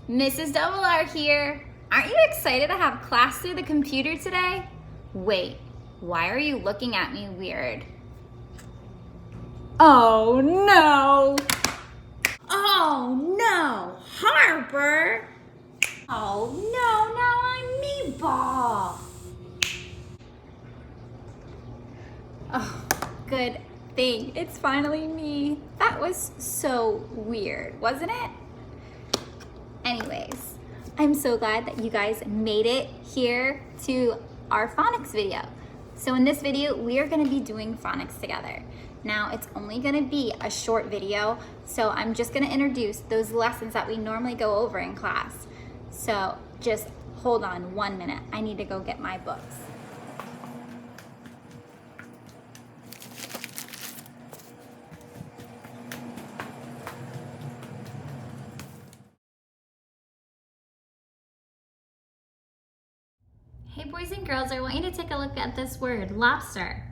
Mrs. Double R here. Aren't you excited to have class through the computer today? Wait, why are you looking at me weird? Oh no! Oh no, Harper! Oh no, now I'm Meatball! Oh, good thing. It's finally me. That was so weird, wasn't it? Anyways, I'm so glad that you guys made it here to our phonics video. So in this video, we are gonna be doing phonics together. Now, it's only gonna be a short video, so I'm just gonna introduce those lessons that we normally go over in class. So just hold on 1 minute. I need to go get my books. Hey boys and girls, I want you to take a look at this word, lobster,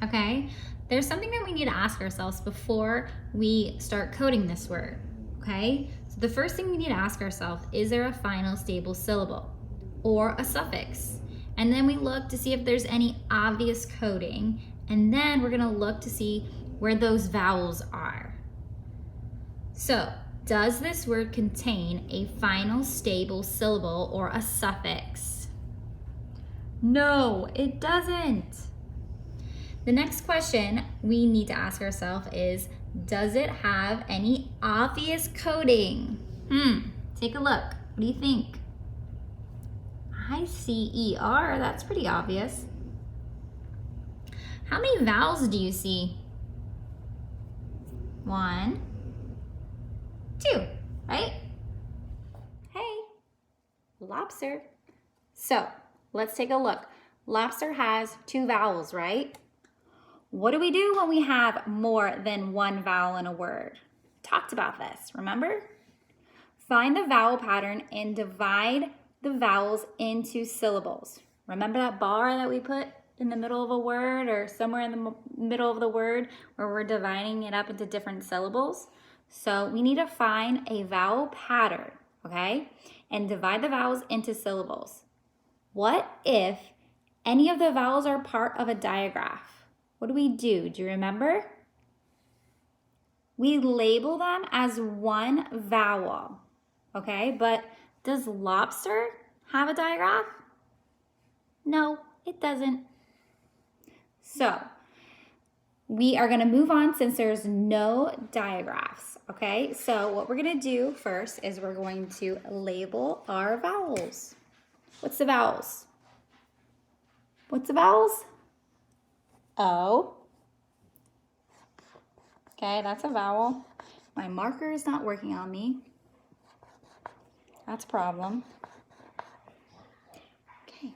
okay? There's something that we need to ask ourselves before we start coding this word, okay? So the first thing we need to ask ourselves, is there a final stable syllable or a suffix? And then we look to see if there's any obvious coding, and then we're gonna look to see where those vowels are. So, does this word contain a final stable syllable or a suffix? No, it doesn't. The next question we need to ask ourselves is, does it have any obvious coding? Take a look. What do you think? I-C-E-R, that's pretty obvious. How many vowels do you see? 1, 2, right? Hey, lobster. So, let's take a look. Lobster has 2 vowels, right? What do we do when we have more than 1 vowel in a word? Talked about this, remember? Find the vowel pattern and divide the vowels into syllables. Remember that bar that we put in the middle of a word or somewhere in the middle of the word where we're dividing it up into different syllables? So we need to find a vowel pattern, okay? And divide the vowels into syllables. What if any of the vowels are part of a digraph? What do? Do you remember? We label them as one vowel, okay? But does lobster have a digraph? No, it doesn't. So we are gonna move on since there's no digraphs, okay? So what we're gonna do first is we're going to label our vowels. What's the vowels? What's the vowels? O. Okay, that's a vowel. My marker is not working on me. That's a problem. Okay.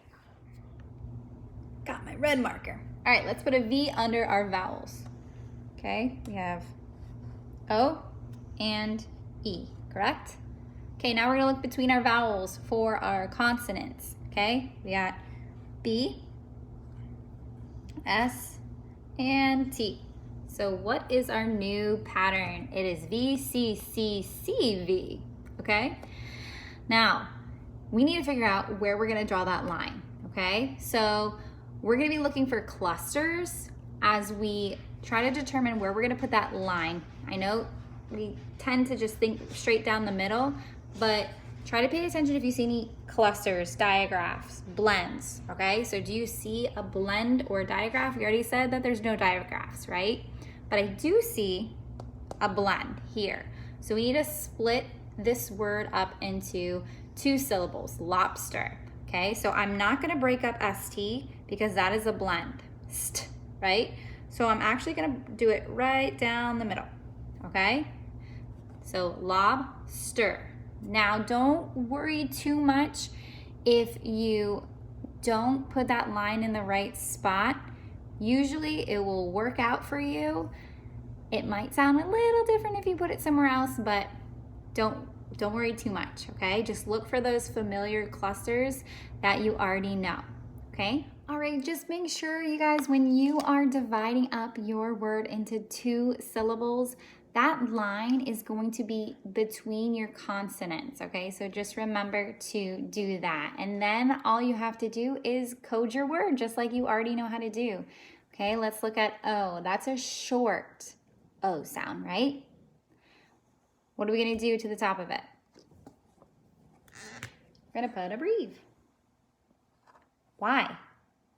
Got my red marker. All right, let's put a V under our vowels. Okay, we have O and E, correct? Okay, now we're gonna look between our vowels for our consonants, okay? We got B, S, and T. So what is our new pattern? It is V, C, C, C, V, okay? Now, we need to figure out where we're gonna draw that line, okay? So we're gonna be looking for clusters as we try to determine where we're gonna put that line. I know we tend to just think straight down the middle, but try to pay attention if you see any clusters, digraphs, blends, okay? So do you see a blend or a digraph? We already said that there's no digraphs, right? But I do see a blend here. So we need to split this word up into 2 syllables, lobster, okay? So I'm not gonna break up ST because that is a blend, st, right? So I'm actually gonna do it right down the middle, okay? So lobster. Now, don't worry too much if you don't put that line in the right spot. Usually it will work out for you. It might sound a little different if you put it somewhere else, but don't worry too much, okay? Just look for those familiar clusters that you already know, okay? All right, just make sure, you guys, when you are dividing up your word into 2 syllables, that line is going to be between your consonants, okay? So just remember to do that. And then all you have to do is code your word, just like you already know how to do. Okay, let's look at O. That's a short O sound, right? What are we gonna do to the top of it? We're gonna put a breve. Why?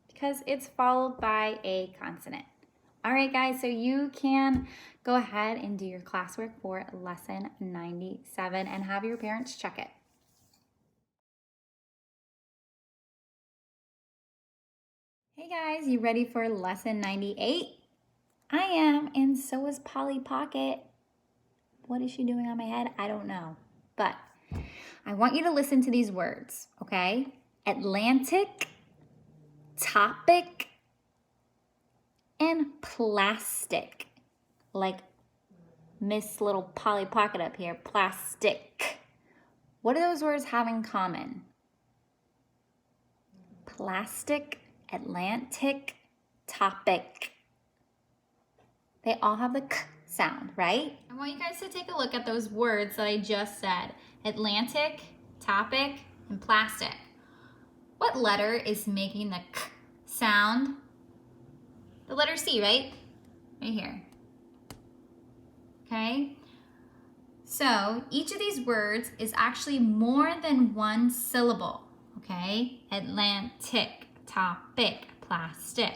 Because it's followed by a consonant. All right, guys, so you can go ahead and do your classwork for lesson 97 and have your parents check it. Hey guys, you ready for lesson 98? I am, and so is Polly Pocket. What is she doing on my head? I don't know, but I want you to listen to these words, okay? Atlantic, topic, and plastic. Like Miss Little Polly Pocket up here, plastic. What do those words have in common? Plastic, Atlantic, topic. They all have the k sound, right? I want you guys to take a look at those words that I just said. Atlantic, topic, and plastic. What letter is making the k sound? The letter C, right? Right here. Okay? So each of these words is actually more than one syllable. Okay? Atlantic, topic, plastic.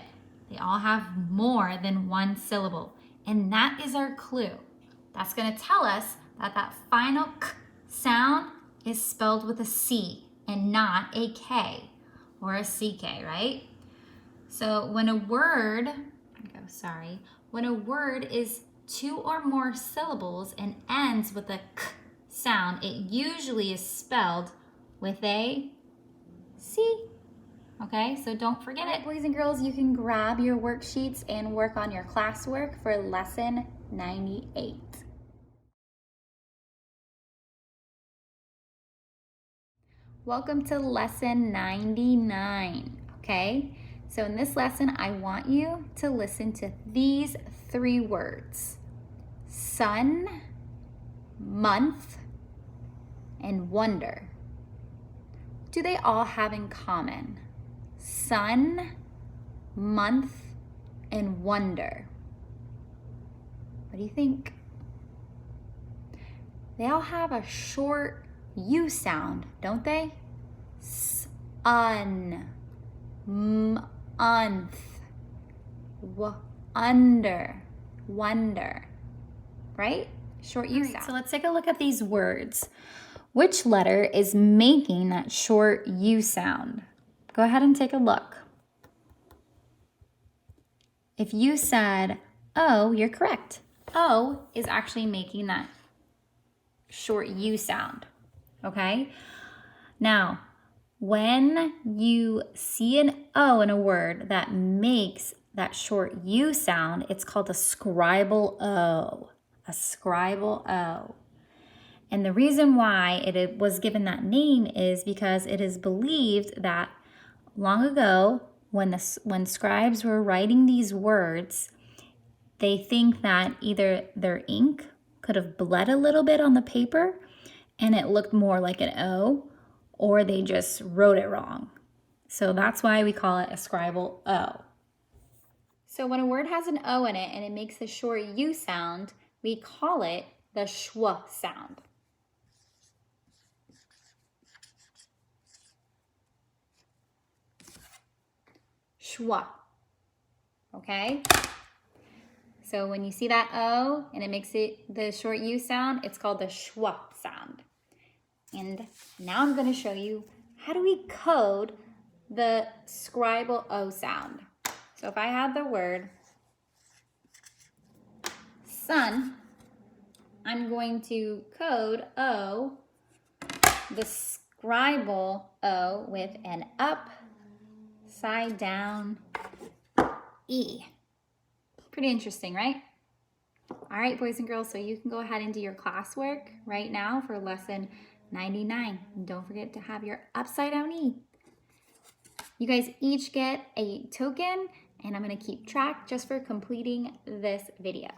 They all have more than one syllable. And that is our clue. That's going to tell us that that final k sound is spelled with a C and not a K or a CK, right? So when a word, when a word is 2 or more syllables and ends with a k sound, it usually is spelled with a C. Okay, so don't forget it. Boys and girls, you can grab your worksheets and work on your classwork for lesson 98. Welcome to lesson 99, okay? So in this lesson, I want you to listen to these 3 words: sun, month, and wonder. What do they all have in common? Sun, month, and wonder. What do you think? They all have a short U sound, don't they? Sun, month, under, wonder, right? Short U sound. So let's take a look at these words. Which letter is making that short U sound? Go ahead and take a look. If you said O, you're correct. O is actually making that short U sound, okay? Now, when you see an O in a word that makes that short U sound, it's called a scribal O, a scribal O. And the reason why it was given that name is because it is believed that long ago, when scribes were writing these words, they think that either their ink could have bled a little bit on the paper and it looked more like an O, or they just wrote it wrong. So that's why we call it a scribal O. So when a word has an O in it and it makes a short U sound, we call it the schwa sound. Schwa, okay? So when you see that O and it makes it the short U sound, it's called the schwa sound. And now I'm gonna show you how do we code the scribal O sound. So if I had the word sun, I'm going to code O, the scribal O, with an upside down E. Pretty interesting, right? All right, boys and girls, so you can go ahead and do your classwork right now for lesson 99. And don't forget to have your upside down E. You guys each get a token, and I'm gonna keep track just for completing this video.